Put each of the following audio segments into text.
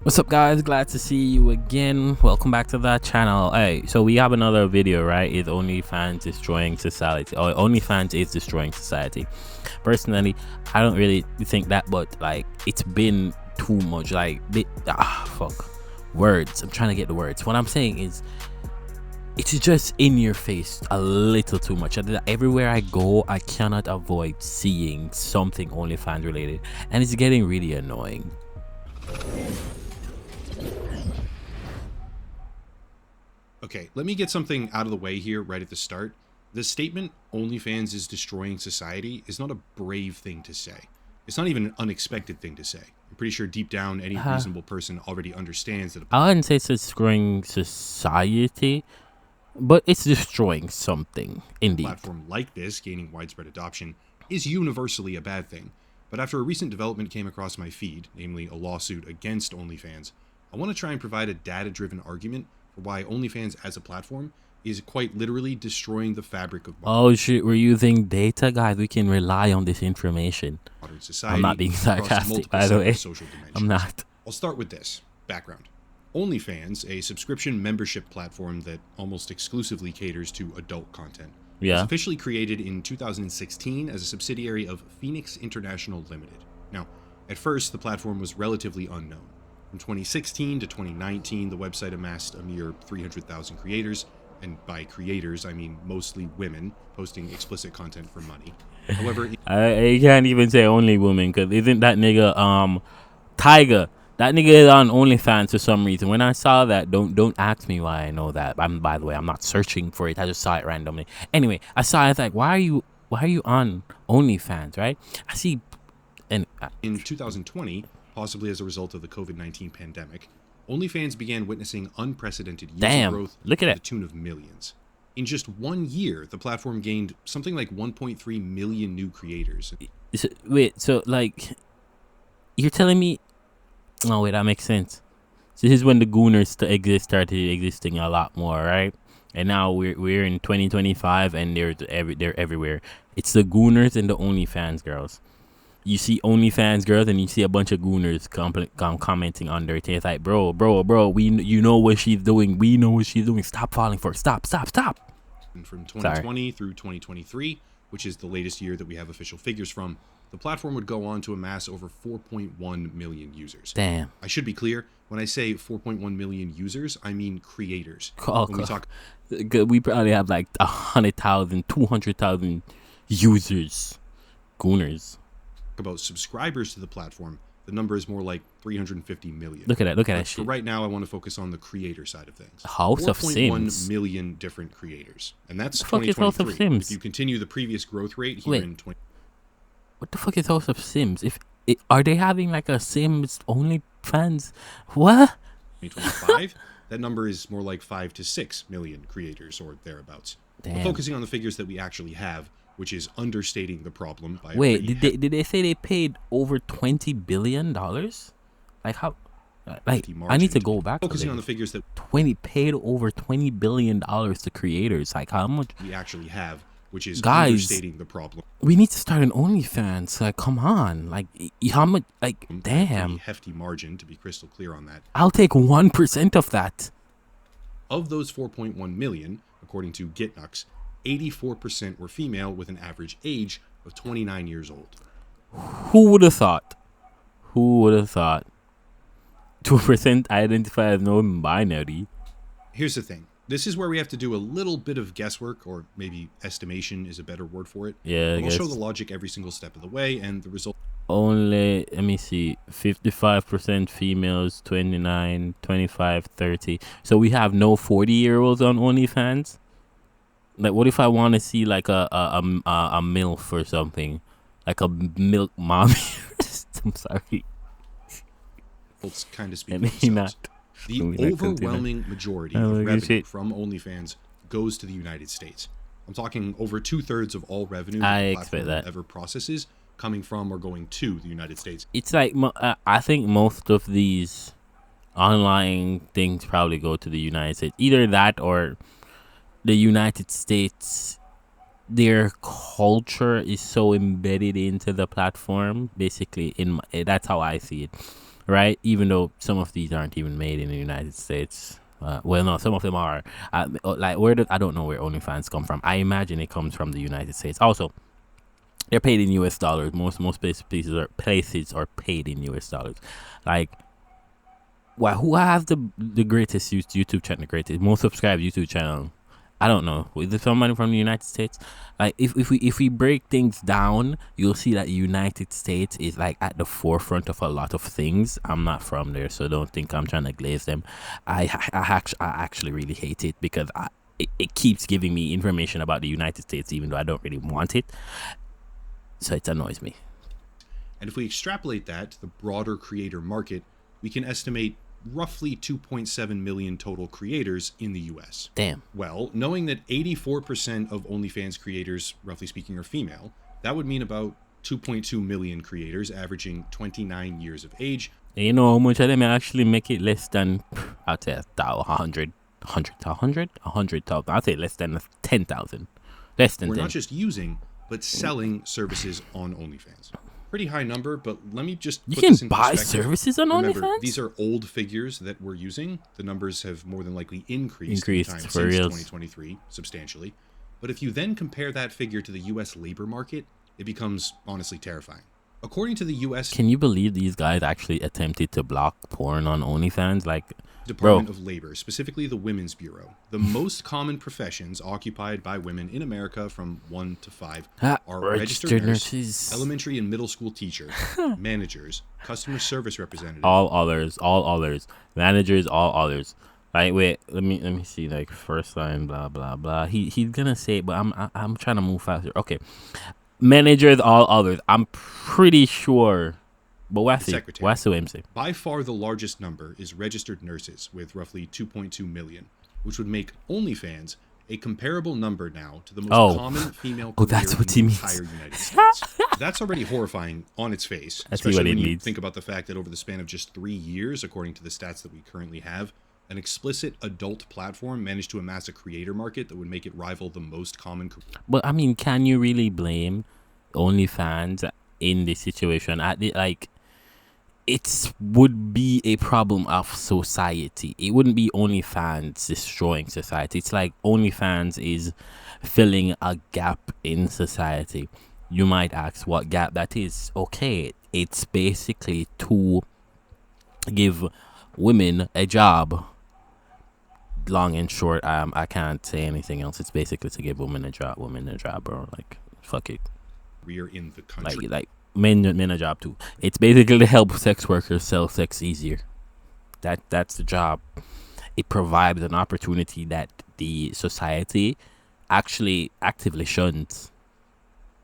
What's up, guys? Glad to see you again. Welcome back to that channel. Hey, so we have another video, right? Is OnlyFans destroying society? Or OnlyFans is destroying society. Personally, I don't really think that, but like it's been too much. Like fuck words. I'm trying to get the words. What I'm saying is it's just in your face a little too much. Everywhere I go, I cannot avoid seeing something OnlyFans related, and it's getting really annoying. Okay, let me get something out of the way here right at the start. The statement, OnlyFans is destroying society, is not a brave thing to say. It's not even an unexpected thing to say. I'm pretty sure deep down, any reasonable person already understands that I wouldn't say it's destroying society, but it's destroying something, indeed. A platform like this gaining widespread adoption is universally a bad thing. But after a recent development came across my feed, namely a lawsuit against OnlyFans, I want to try and provide a data-driven argument for why OnlyFans as a platform is quite literally destroying the fabric of oh shit, we're using data, guys. We can rely on this information. Modern society. I'm not being sarcastic, by the way. I'm not. I'll start with this background. OnlyFans, a subscription membership platform that almost exclusively caters to adult content, was officially created in 2016 as a subsidiary of Phoenix International Limited. Now, at first, the platform was relatively unknown. From 2016 to 2019, the website amassed a mere 300,000 creators, and by creators, I mean mostly women posting explicit content for money. However, I can't even say only women, because isn't that nigga Tiger? That nigga is on OnlyFans for some reason. When I saw that, don't ask me why I know that. By the way, I'm not searching for it. I just saw it randomly. Anyway, I saw it like, why are you on OnlyFans, right? I see, and in 2020, possibly as a result of the COVID-19 pandemic, OnlyFans began witnessing unprecedented user growth look at to the tune of millions. In just 1 year, the platform gained something like 1.3 million new creators. Wait, so like, you're telling me? Oh wait, that makes sense. So this is when the Gooners started existing a lot more, right? And now we're in 2025, and they're everywhere. It's the Gooners and the OnlyFans girls. You see OnlyFans girls, and you see a bunch of Gooners commenting under it. It's like, bro, you know what she's doing. We know what she's doing. Stop falling for it. Stop. And from 2020 through 2023, which is the latest year that we have official figures from, the platform would go on to amass over 4.1 million users. Damn. I should be clear. When I say 4.1 million users, I mean creators. When we talk, we probably have like 100,000, 200,000 users. Gooners. About subscribers to the platform, the number is more like 350 million. Look at that shit. Right now, I want to focus on the creator side of things. House of Sims. 4.1 million different creators. And that's 2023. If you continue the previous growth rate here in 20... What the fuck is House of Sims? Are they having like a Sims OnlyFans? What? 2025, that number is more like 5 to 6 million creators or thereabouts. But focusing on the figures that we actually have, which is understating the problem. By wait, did they say they paid over $20 billion? Like how? Like I need to go back. Focusing on the figures that paid over $20 billion to creators. Like how much we actually have, which is understating the problem. We need to start an OnlyFans. Like, come on. Like, how much? Like, damn. A hefty margin, to be crystal clear on that. I'll take 1% of that. Of those 4.1 million, according to GitNux, 84% were female with an average age of 29 years old. Who would have thought? 2% identify as non-binary. Here's the thing. This is where we have to do a little bit of guesswork, or maybe estimation is a better word for it. Yeah, I'll show the logic every single step of the way, and the result... Only, let me see, 55% females, 29, 25, 30. So we have no 40-year-olds on OnlyFans? Like, what if I want to see, like, a MILF or something? Like a milk mommy? I'm sorry. It's kind of speaking for themselves. The overwhelming majority of revenue from OnlyFans goes to the United States. I'm talking over 2/3 of all revenue the platform ever processes coming from or going to the United States. It's like, I think most of these online things probably go to the United States. Either that or the United States, their culture is so embedded into the platform. Basically, that's how I see it. right? Even though some of these aren't even made in the United States. Well, no, some of them are. Like I don't know where OnlyFans come from. I imagine it comes from the United States. Also, they're paid in U.S. dollars. Most places are paid in U.S. dollars. Like, why? Who has the greatest YouTube channel? The greatest, most subscribed YouTube channel? I don't know. Is there somebody from the United States? Like, if we break things down, you'll see that the United States is like at the forefront of a lot of things. I'm not from there, so don't think I'm trying to glaze them. I actually really hate it because it keeps giving me information about the United States, even though I don't really want it. So it annoys me. And if we extrapolate that to the broader creator market, we can estimate roughly 2.7 million total creators in the US. Damn. Well, knowing that 84% of OnlyFans creators, roughly speaking, are female, that would mean about 2.2 million creators averaging 29 years of age. And you know how much of them actually make it less than, I'd say, 100,000. I'd say less than 10,000. Less than We're 10. not just using, but selling services on OnlyFans. Pretty high number, but let me just You put can this in buy perspective. services on Remember, OnlyFans? these are old figures that we're using. The numbers have more than likely increased in time For since reals. 2023 substantially. But if you then compare that figure to the US labor market, it becomes honestly terrifying. According to the US Can you believe these guys actually attempted to block porn on OnlyFans? Like, Department of Labor, specifically the Women's Bureau, the most common professions occupied by women in America from 1 to 5 are registered nurses, elementary and middle school teacher, managers, customer service representative, all others, managers, all others. Like, wait, let me see. Like, first line, blah blah blah. He's gonna say it, but I'm trying to move faster. Okay, managers, all others. I'm pretty sure. But what's the MC? By far the largest number is registered nurses with roughly 2.2 million, which would make OnlyFans a comparable number now to the most common female career that's what in he the entire United States. That's already horrifying on its face, especially when you think about the fact that over the span of just 3 years, according to the stats that we currently have, an explicit adult platform managed to amass a creator market that would make it rival the most common. But I mean, can you really blame OnlyFans in this situation? It would be a problem of society. It wouldn't be OnlyFans destroying society. It's like OnlyFans is filling a gap in society. You might ask what gap that is. Okay, it's basically to give women a job. Long and short, I can't say anything else. It's basically to give women a job, bro. Like, fuck it. Career in the country. Like men a job too. It's basically to help sex workers sell sex easier. That's the job. It provides an opportunity that the society actually actively shuns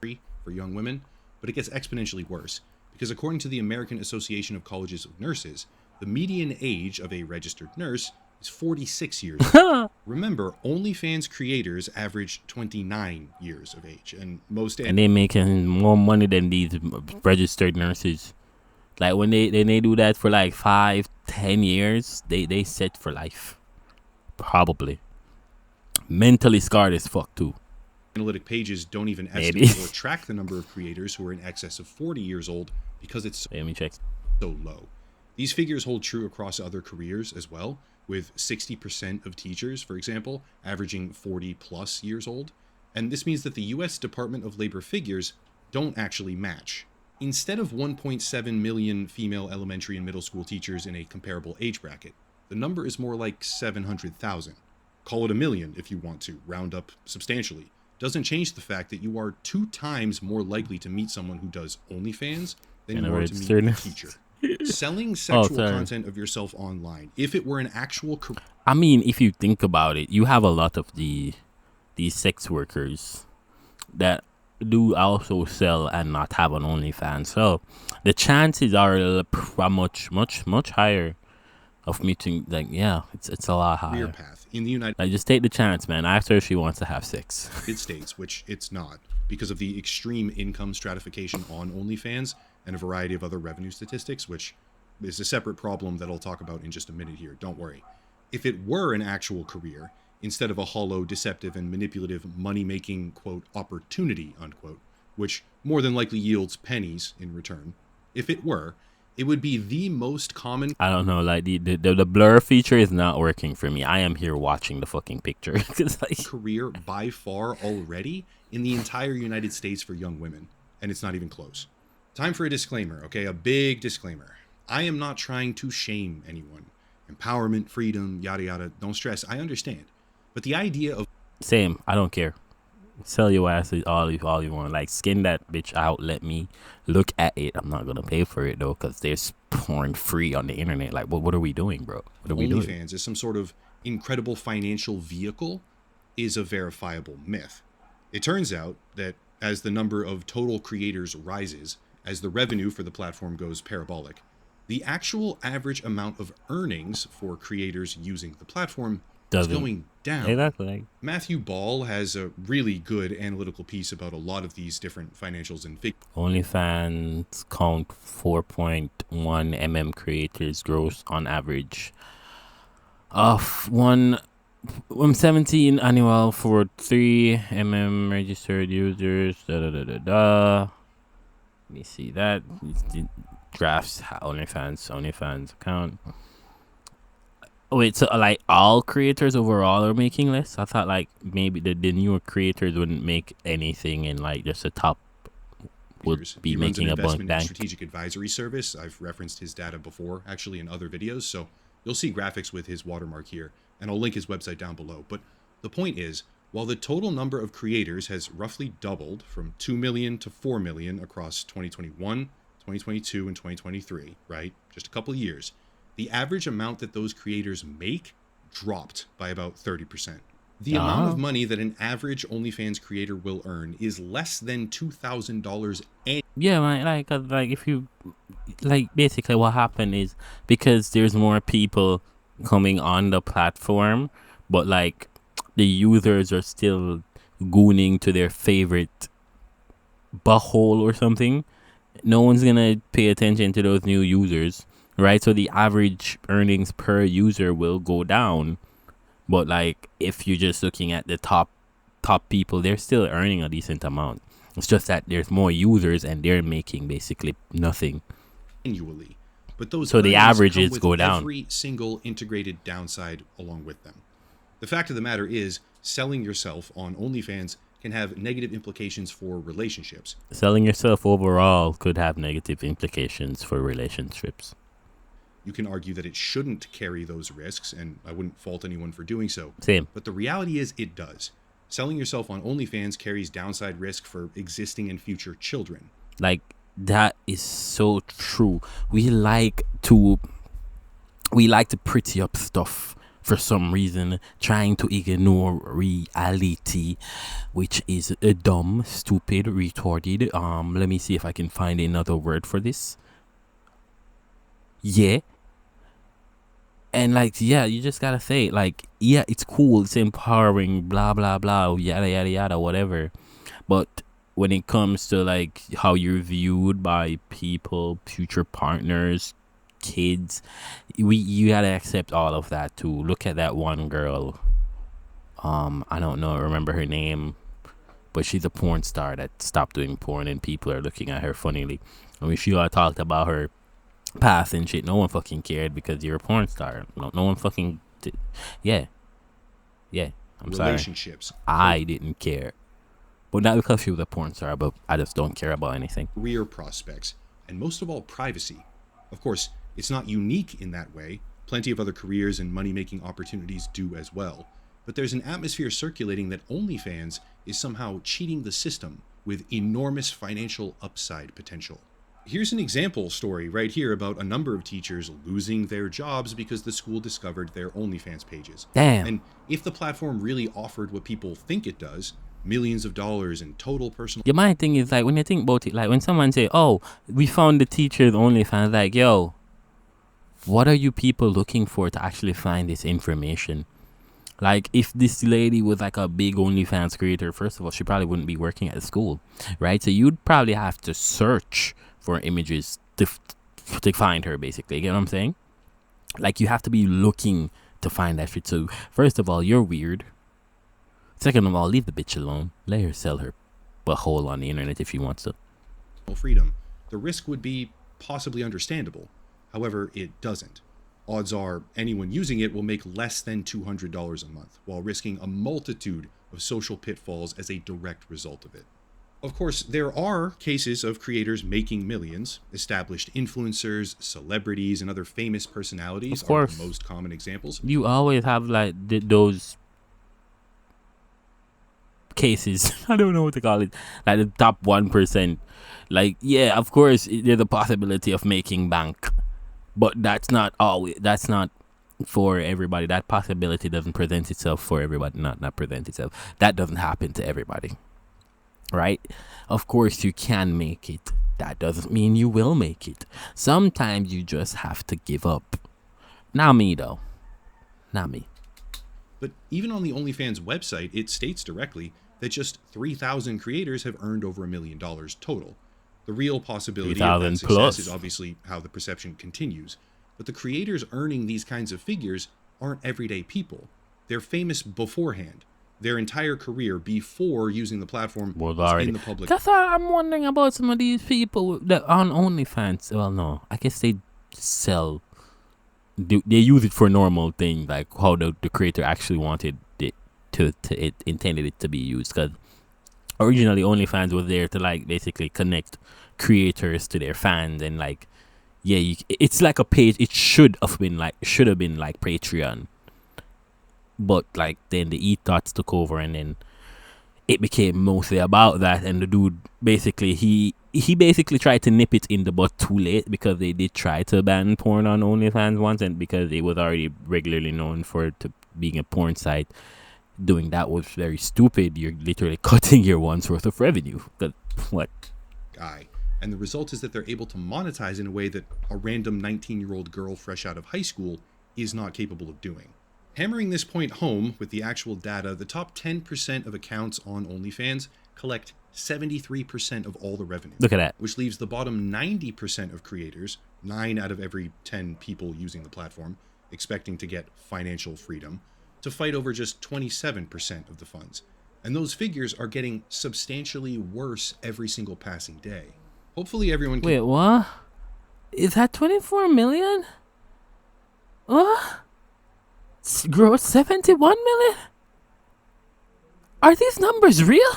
for young women, but it gets exponentially worse because according to the American Association of Colleges of Nurses, the median age of a registered nurse is 46 years old. Remember, OnlyFans creators average 29 years of age, and they're making more money than these registered nurses. Like, when they do that for like 5-10 years, they set for life, probably mentally scarred as fuck too. Analytic pages don't even estimate or track the number of creators who are in excess of 40 years old because it's so low. These figures hold true across other careers as well, with 60% of teachers, for example, averaging 40 plus years old. And this means that the US Department of Labor figures don't actually match. Instead of 1.7 million female elementary and middle school teachers in a comparable age bracket, the number is more like 700,000. Call it a million if you want to, round up substantially. Doesn't change the fact that you are 2 times more likely to meet someone who does OnlyFans than you are to meet a teacher. Selling sexual content of yourself online, if it were an actual career. I mean, if you think about it, you have a lot of these sex workers that do also sell and not have an OnlyFans. So the chances are much higher of meeting. Like, yeah, it's a lot higher. Path in the United. Like, just take the chance, man. Ask her if she wants to have sex. United States, which it's not, because of the extreme income stratification on OnlyFans and a variety of other revenue statistics, which is a separate problem that I'll talk about in just a minute here. Don't worry. If it were an actual career, instead of a hollow, deceptive, and manipulative money-making, quote, opportunity, unquote, which more than likely yields pennies in return, if it were, It would be the most common. I don't know, like the blur feature is not working for me. I am here watching the fucking picture. It's like career by far already in the entire United States for young women, and it's not even close. Time for a disclaimer, okay? A big disclaimer. I am not trying to shame anyone. Empowerment, freedom, yada yada. Don't stress. I understand. But the idea of same, I don't care. Sell your ass all you want. Like, skin that bitch out. Let me look at it. I'm not gonna pay for it though, because there's porn free on the internet. Like, what are we doing, bro? What are we doing? OnlyFans is some sort of incredible financial vehicle is a verifiable myth. It turns out that as the number of total creators rises, as the revenue for the platform goes parabolic, the actual average amount of earnings for creators using the platform is going down. Exactly. Matthew Ball has a really good analytical piece about a lot of these different financials and figures. OnlyFans count 4.1 mm creators gross on average of 117 annual for 3 mm registered users. Let me see that. Drafts OnlyFans account. Wait, so like all creators overall are making less? I thought like maybe the newer creators wouldn't make anything, and like just the top would be making a bunch of strategic advisory service. I've referenced his data before, actually, in other videos, so you'll see graphics with his watermark here, and I'll link his website down below. But the point is, while the total number of creators has roughly doubled from 2 million to 4 million across 2021, 2022, and 2023, right? Just a couple of years. The average amount that those creators make dropped by about 30%. The amount of money that an average OnlyFans creator will earn is less than $2,000 annually. Yeah, man, like if you like, basically what happened is because there's more people coming on the platform, but like the users are still gooning to their favorite butthole or something. No one's gonna pay attention to those new users. Right, so the average earnings per user will go down, but like if you're just looking at the top people, they're still earning a decent amount. It's just that there's more users and they're making basically nothing annually. But those so the averages go down. Every single integrated downside along with them. The fact of the matter is, selling yourself on OnlyFans can have negative implications for relationships. Selling yourself overall could have negative implications for relationships. You can argue that it shouldn't carry those risks, and I wouldn't fault anyone for doing so. Same. But the reality is it does. Selling yourself on OnlyFans carries downside risk for existing and future children. Like, that is so true. We like to pretty up stuff for some reason, trying to ignore reality, which is dumb, stupid, retarded. Let me see if I can find another word for this. Yeah. And like, yeah, you just gotta say, like, yeah, it's cool, it's empowering, blah blah blah, yada yada yada, whatever. But when it comes to like how you're viewed by people, future partners, kids, you gotta accept all of that too. Look at that one girl. I don't remember her name, but she's a porn star that stopped doing porn, and people are looking at her funnily. I mean, she all talked about her past and shit. No one fucking cared because you're a porn star. No one fucking did. Yeah. I'm relationships. Sorry. I didn't care, but not because she was a porn star. But I just don't care about anything. Career prospects, and most of all, privacy. Of course, it's not unique in that way. Plenty of other careers and money-making opportunities do as well. But there's an atmosphere circulating that OnlyFans is somehow cheating the system with enormous financial upside potential. Here's an example story right here about a number of teachers losing their jobs because the school discovered their OnlyFans pages. Damn. And if the platform really offered what people think it does, millions of dollars in total personal... Yeah, my thing is, like, when you think about it, like when someone say, oh, we found the teacher's OnlyFans, like, yo, what are you people looking for to actually find this information? Like, if this lady was like a big OnlyFans creator, first of all, she probably wouldn't be working at the school, right? So you'd probably have to search for images to find her, basically. You know what I'm saying? Like, you have to be looking to find that shit. So, first of all, you're weird. Second of all, leave the bitch alone. Let her sell her butthole on the internet if she wants to. Freedom. The risk would be possibly understandable. However, it doesn't. Odds are anyone using it will make less than $200 a month, while risking a multitude of social pitfalls as a direct result of it. Of course, there are cases of creators making millions. Established influencers, celebrities, and other famous personalities are the most common examples. You always have like those cases. I don't know what to call it. Like the top 1%. Like, yeah, of course, there's a possibility of making bank, but that's not always. That's not for everybody. That possibility doesn't present itself for everybody. Not present itself. That doesn't happen to everybody. Right? Of course you can make it. That doesn't mean you will make it. Sometimes you just have to give up. Not me though. Not me. But even on the OnlyFans website, it states directly that just 3,000 creators have earned over $1 million total. The real possibility of that success is obviously how the perception continues. But the creators earning these kinds of figures aren't everyday people. They're famous beforehand. Their entire career before using the platform was already in the public. That's why I'm wondering about some of these people that on OnlyFans. Well, no, I guess they sell. They use it for normal things, like how the creator actually wanted it it intended it to be used. Because originally OnlyFans was there to like basically connect creators to their fans, and like, yeah, it's like a page. It should have been like Patreon. But like then the e-thoughts took over, and then it became mostly about that. And the dude basically he basically tried to nip it in the butt too late, because they did try to ban porn on OnlyFans once, and because it was already regularly known for being a porn site, doing that was very stupid. You're literally cutting your one's worth of revenue. What? Guy. And the result is that they're able to monetize in a way that a random 19-year-old girl fresh out of high school is not capable of doing. Hammering this point home with the actual data, the top 10% of accounts on OnlyFans collect 73% of all the revenue. Look at that. Which leaves the bottom 90% of creators, 9 out of every 10 people using the platform, expecting to get financial freedom, to fight over just 27% of the funds. And those figures are getting substantially worse every single passing day. Hopefully everyone can... Wait, what? Is that 24 million? What? Grow 71 million? Are these numbers real?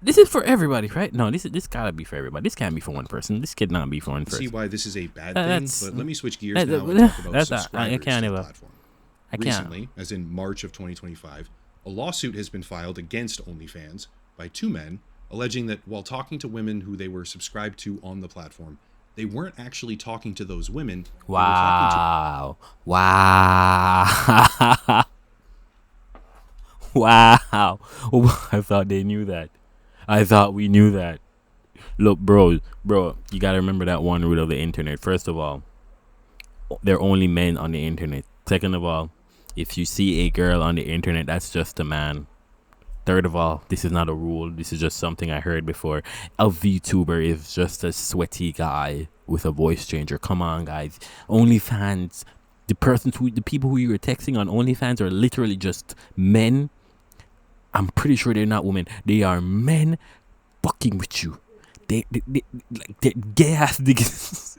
This is for everybody, right? No, this gotta be for everybody. This can't be for one person. This cannot be for one person. See why this is a bad thing, but let me switch gears now and talk about subscribers to the platform. Recently, as in March of 2025, a lawsuit has been filed against OnlyFans by 2 men, alleging that while talking to women who they were subscribed to on the platform, they weren't actually talking to those women. Wow. Wow. Wow. I thought they knew that. I thought we knew that. Look, bro, you gotta remember that one rule of the internet. First of all, there are only men on the internet. Second of all, if you see a girl on the internet, that's just a man. Third of all, this is not a rule. This is just something I heard before. A VTuber is just a sweaty guy with a voice changer. Come on, guys. OnlyFans, the people who you were texting on OnlyFans are literally just men. I'm pretty sure they're not women. They are men fucking with you. They're gay ass niggas.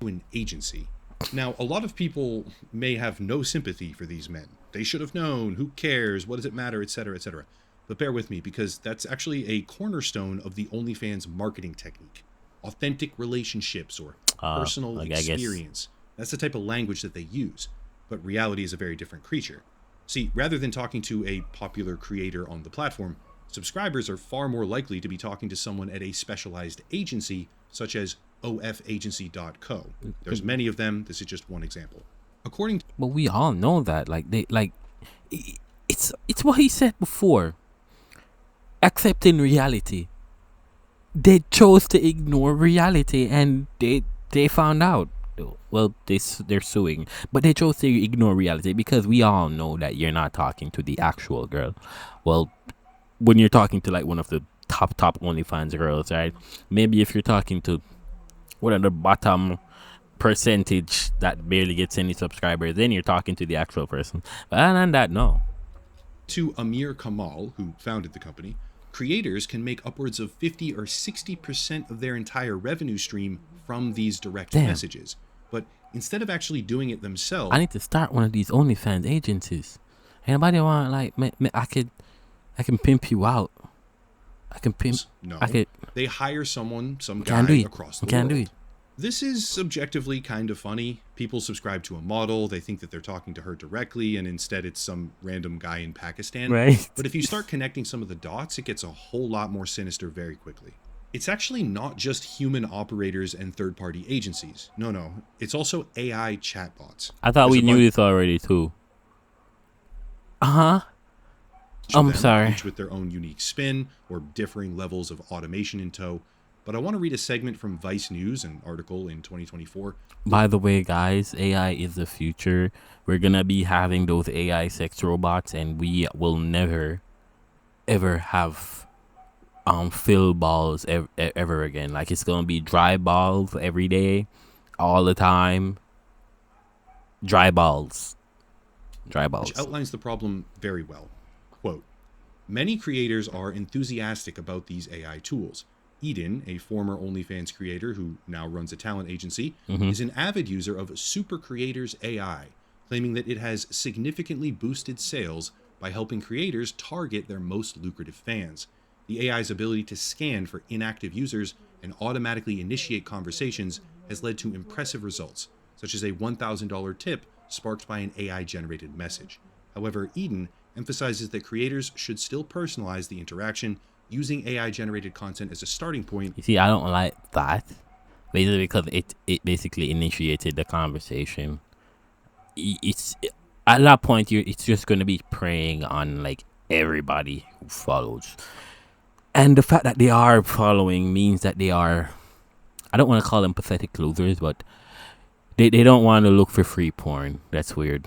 An agency. Now, a lot of people may have no sympathy for these men. They should have known. Who cares? What does it matter? Etc. Etc. But bear with me, because that's actually a cornerstone of the OnlyFans marketing technique. Authentic relationships or personal experience. That's the type of language that they use. But reality is a very different creature. See, rather than talking to a popular creator on the platform, subscribers are far more likely to be talking to someone at a specialized agency, such as ofagency.co. There's many of them. This is just one example. But we all know that, it's what he said before. Accepting reality. They chose to ignore reality, and they found out. Well, they're suing, but they chose to ignore reality because we all know that you're not talking to the actual girl. Well, when you're talking to like one of the top OnlyFans girls, right? Maybe if you're talking to one of the bottom percentage that barely gets any subscribers, then you're talking to the actual person. But other than that, no. To Amir Kamal, who founded the company, creators can make upwards of 50 or 60% of their entire revenue stream from these direct messages. But instead of actually doing it themselves, I need to start one of these OnlyFans agencies. Anybody want I can pimp you out. I can pimp. No, I could. They hire some guy across the world. Do it. This is subjectively kind of funny. People subscribe to a model, they think that they're talking to her directly, and instead it's some random guy in Pakistan. Right. But if you start connecting some of the dots, it gets a whole lot more sinister very quickly. It's actually not just human operators and third-party agencies. No. It's also AI chatbots. I thought we knew this already too. I'm sorry. Each with their own unique spin or differing levels of automation in tow. But I want to read a segment from Vice News, an article in 2024. By the way, guys, AI is the future. We're going to be having those AI sex robots, and we will never, ever have fill balls ever again. Like, it's going to be dry balls every day, all the time. Dry balls. Which outlines the problem very well. Quote, many creators are enthusiastic about these AI tools. Eden, a former OnlyFans creator who now runs a talent agency, is an avid user of Super Creators AI, claiming that it has significantly boosted sales by helping creators target their most lucrative fans. The AI's ability to scan for inactive users and automatically initiate conversations has led to impressive results, such as a $1,000 tip sparked by an AI-generated message. However, Eden emphasizes that creators should still personalize the interaction, using AI-generated content as a starting point. You see, I don't like that, basically because it basically initiated the conversation. It's at that point, it's just going to be preying on like everybody who follows, and the fact that they are following means that they are, I don't want to call them pathetic losers, but they don't want to look for free porn. That's weird.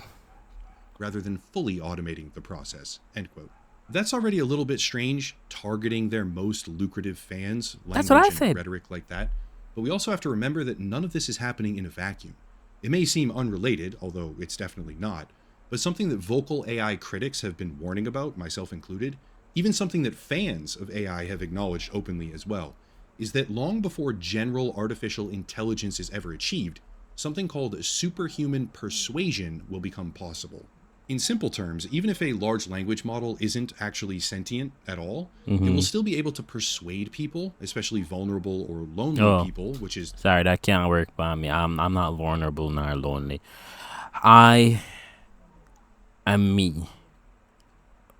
Rather than fully automating the process, end quote. That's already a little bit strange, targeting their most lucrative fans, language and rhetoric like that. But we also have to remember that none of this is happening in a vacuum. It may seem unrelated, although it's definitely not, but something that vocal AI critics have been warning about, myself included, even something that fans of AI have acknowledged openly as well, is that long before general artificial intelligence is ever achieved, something called superhuman persuasion will become possible. In simple terms, even if a large language model isn't actually sentient at all, it will still be able to persuade people, especially vulnerable or lonely people, which is... Sorry, that can't work by me. I'm not vulnerable nor lonely. I am me.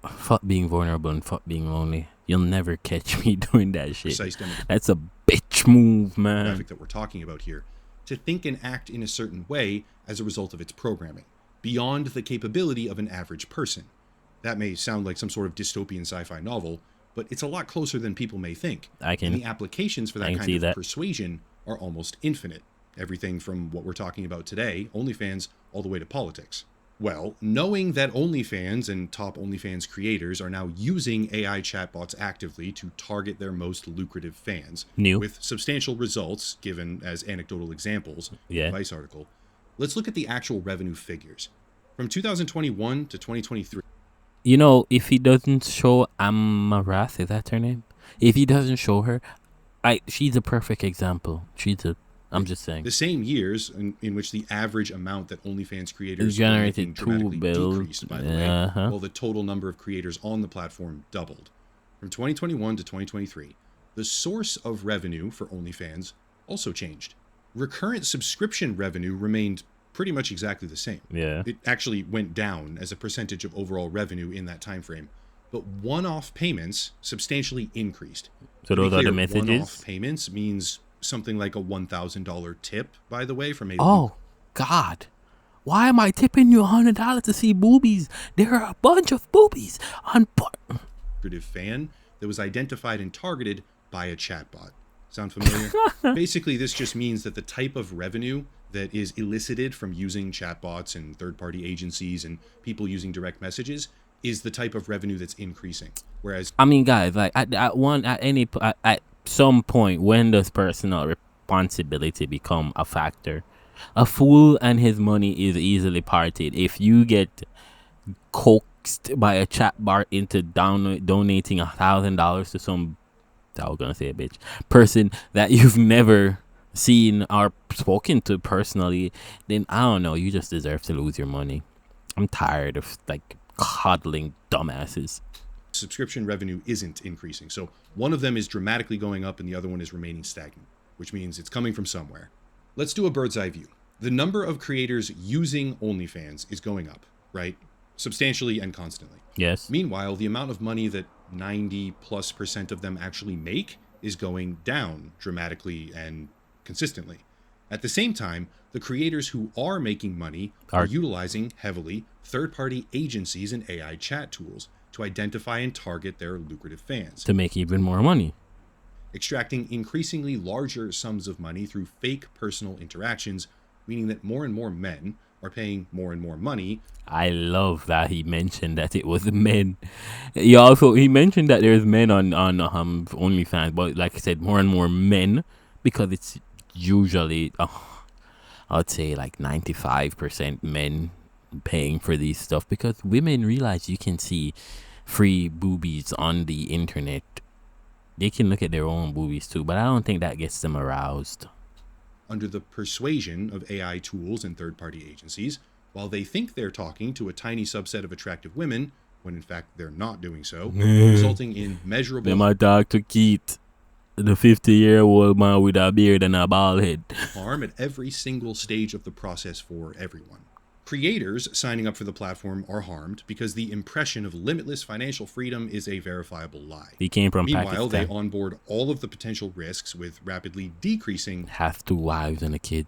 Fuck being vulnerable and fuck being lonely. You'll never catch me doing that shit. That's a bitch move, man. Graphic that we're talking about here. To think and act in a certain way as a result of its programming, beyond the capability of an average person. That may sound like some sort of dystopian sci-fi novel, but it's a lot closer than people may think. And the applications for that kind of persuasion are almost infinite. Everything from what we're talking about today, OnlyFans, all the way to politics. Well, knowing that OnlyFans and top OnlyFans creators are now using AI chatbots actively to target their most lucrative fans, with substantial results given as anecdotal examples in the Vice article, let's look at the actual revenue figures. From 2021 to 2023. You know, if he doesn't show Amarath, is that her name? If he doesn't show her, she's a perfect example. I'm just saying. The same years in which the average amount that OnlyFans creators generated dramatically decreased, by the way, while the total number of creators on the platform doubled. From 2021 to 2023, the source of revenue for OnlyFans also changed. Recurrent subscription revenue remained pretty much exactly the same. It actually went down as a percentage of overall revenue in that time frame. But one-off payments substantially increased. So those are the messages? One-off payments means something like a $1,000 tip, by the way, from a... Oh, God. Why am I tipping you $100 to see boobies? There are a bunch of boobies on... fan that was identified and targeted by a chatbot. Sound familiar? Basically, this just means that the type of revenue that is elicited from using chatbots and third-party agencies and people using direct messages is the type of revenue that's increasing. Whereas... I mean, guys, like, at some point, when does personal responsibility become a factor? A fool and his money is easily parted. If you get coke tricked by a chat bar into donating $1,000 to some, I was gonna say a bitch, person that you've never seen or spoken to personally, then I don't know, you just deserve to lose your money. I'm tired of like coddling dumbasses. Subscription revenue isn't increasing. So one of them is dramatically going up and the other one is remaining stagnant, which means it's coming from somewhere. Let's do a bird's eye view. The number of creators using OnlyFans is going up, right? Substantially and constantly. Yes. Meanwhile, the amount of money that 90+% of them actually make is going down dramatically and consistently. At the same time, the creators who are making money are utilizing heavily third-party agencies and AI chat tools to identify and target their lucrative fans. To make even more money. Extracting increasingly larger sums of money through fake personal interactions, meaning that more and more men are paying more and more money. I love that he mentioned that it was men. He mentioned that there's men on OnlyFans, but like I said, more and more men, because it's usually I'd say like 95% men paying for these stuff, because women realize you can see free boobies on the internet. They can look at their own boobies too, but I don't think that gets them aroused. Under the persuasion of AI tools and third-party agencies, while they think they're talking to a tiny subset of attractive women, when in fact they're not doing so, resulting in measurable... Then my dog to Keith, the 50-year-old man with a beard and a bald head. ...harm at every single stage of the process for everyone. Creators signing up for the platform are harmed because the impression of limitless financial freedom is a verifiable lie. He came from Meanwhile, Pakistan. they onboard all of the potential risks with rapidly decreasing... Has 2 wives and a kid.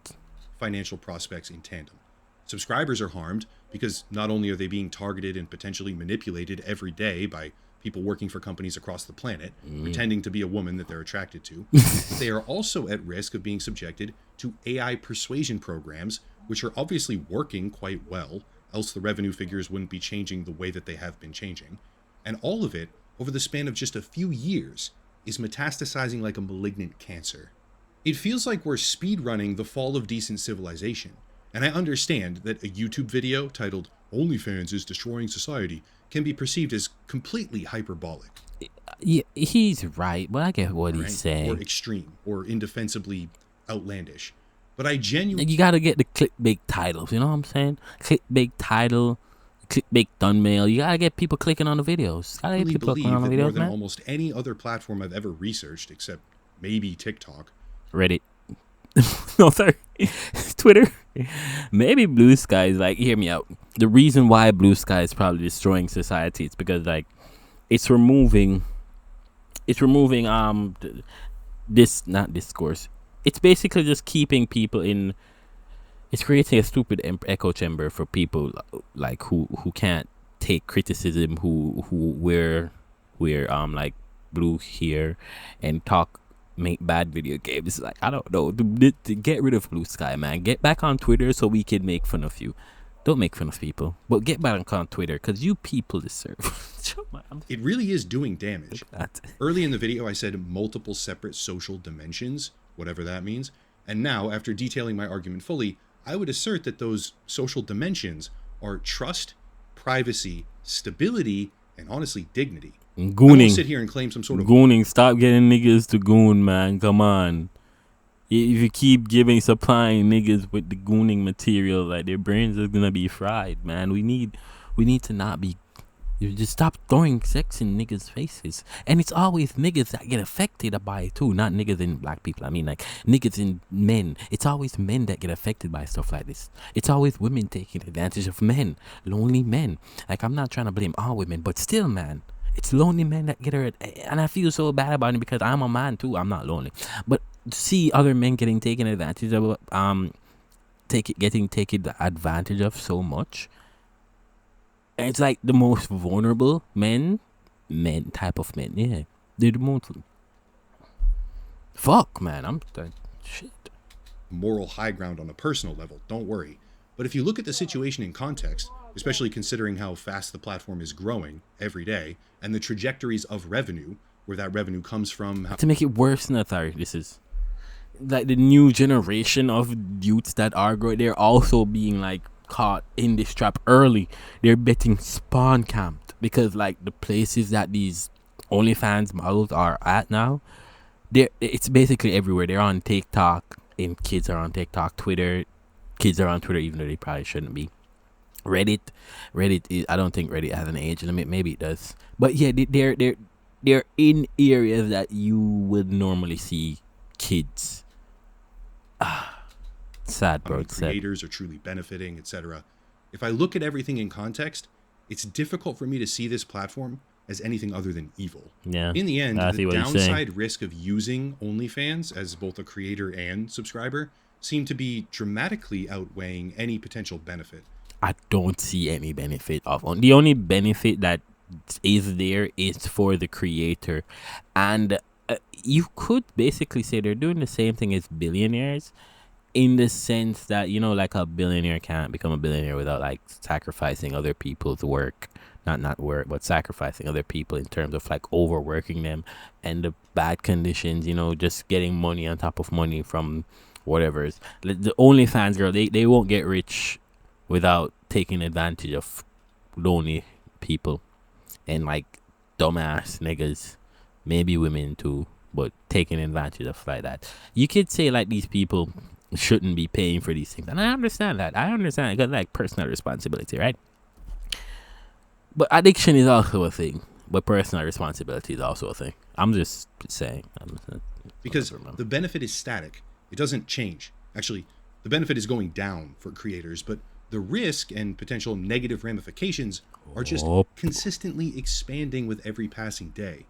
...financial prospects in tandem. Subscribers are harmed because not only are they being targeted and potentially manipulated every day by people working for companies across the planet, pretending to be a woman that they're attracted to, they are also at risk of being subjected to AI persuasion programs, which are obviously working quite well, else the revenue figures wouldn't be changing the way that they have been changing. And all of it, over the span of just a few years, is metastasizing like a malignant cancer. It feels like we're speedrunning the fall of decent civilization. And I understand that a YouTube video titled "OnlyFans is Destroying Society" can be perceived as completely hyperbolic. Yeah, he's right, but I get what he's saying. Or extreme, or indefensibly outlandish. But I genuinely... You gotta get the clickbait titles, you know what I'm saying? Clickbait title, clickbait thumbnail. You gotta get people clicking on the videos. I really believe that more than almost any other platform I've ever researched, except maybe TikTok. Reddit. No, sorry. Twitter. Maybe Blue Sky is like, hear me out. The reason why Blue Sky is probably destroying society is because like it's removing this, not discourse. It's basically just keeping people in. It's creating a stupid echo chamber for people like who can't take criticism, who wear like blue here and make bad video games. Like, I don't know, to get rid of Blue Sky, man. Get back on Twitter so we can make fun of you. Don't make fun of people, but get back on Twitter because you people deserve. It really is doing damage. Early in the video I said multiple separate social dimensions, whatever that means, and now after detailing my argument fully, I would assert that those social dimensions are trust, privacy, stability, and honestly dignity. Gooning. I won't sit here and claim some sort of gooning. Stop getting niggas to goon, man. Come on. If you keep supplying niggas with the gooning material, like, their brains are gonna be fried, man. We need to not be. You just stop throwing sex in niggas' faces. And it's always niggas that get affected by it too, not niggas in black people. I mean, like, niggas in men. It's always men that get affected by stuff like this. It's always women taking advantage of men, lonely men. Like, I'm not trying to blame all women, but still, man. It's lonely men that get her, and I feel so bad about it because I'm a man too. I'm not lonely, but see other men getting taken advantage of, getting taken advantage of so much. And it's like the most vulnerable type of men. Yeah, they're the most. Fuck, man, I'm shit. Moral high ground on a personal level. Don't worry. But if you look at the situation in context, especially considering how fast the platform is growing every day and the trajectories of revenue, where that revenue comes from. To make it worse than that, this is like the new generation of youths that are growing. They're also being like caught in this trap early. They're betting spawn camped because like the places that these OnlyFans models are at now, it's basically everywhere. They're on TikTok, and kids are on TikTok, Twitter. Kids are on Twitter even though they probably shouldn't be. Reddit is, I don't think Reddit has an age limit. Maybe it does, but yeah, they're in areas that you would normally see kids. Sad, bro. Creators are truly benefiting, etc. If I look at everything in context, it's difficult for me to see this platform as anything other than evil. Yeah. In the end, the downside risk of using OnlyFans as both a creator and subscriber seem to be dramatically outweighing any potential benefit. I don't see any benefit of the only benefit that is there is for the creator, and you could basically say they're doing the same thing as billionaires, in the sense that, you know, like a billionaire can't become a billionaire without like sacrificing other people's work, not work, but sacrificing other people in terms of like overworking them and the bad conditions, you know, just getting money on top of money from whatever's. The OnlyFans girl, they won't get rich without taking advantage of lonely people and like dumbass niggas, maybe women too, but taking advantage of like that. You could say like these people shouldn't be paying for these things, and I understand that. I understand, because like personal responsibility, right? But addiction is also a thing, but personal responsibility is also a thing. I'm just saying. Because the benefit is static. It doesn't change. Actually, the benefit is going down for creators, but the risk and potential negative ramifications are just consistently expanding with every passing day.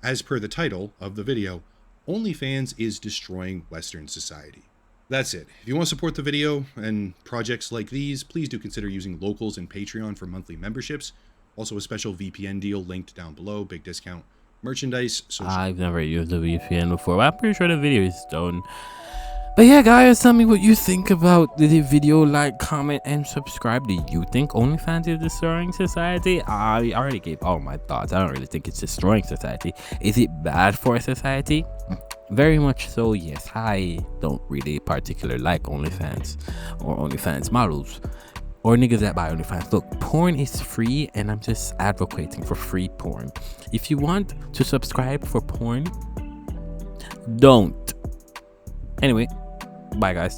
As per the title of the video, OnlyFans is destroying Western society. That's it. If you want to support the video and projects like these, please do consider using Locals and Patreon for monthly memberships. Also a special VPN deal linked down below, big discount, merchandise, social. I've never used a VPN before, but I'm pretty sure the video is done. But yeah, guys, tell me what you think about the video. Like, comment, and subscribe. Do you think OnlyFans is destroying society? I already gave all my thoughts. I don't really think it's destroying society. Is it bad for society? Very much so, yes. I don't really particularly like OnlyFans or OnlyFans models or niggas that buy OnlyFans. Look, porn is free, and I'm just advocating for free porn. If you want to subscribe for porn, don't. Anyway, bye guys.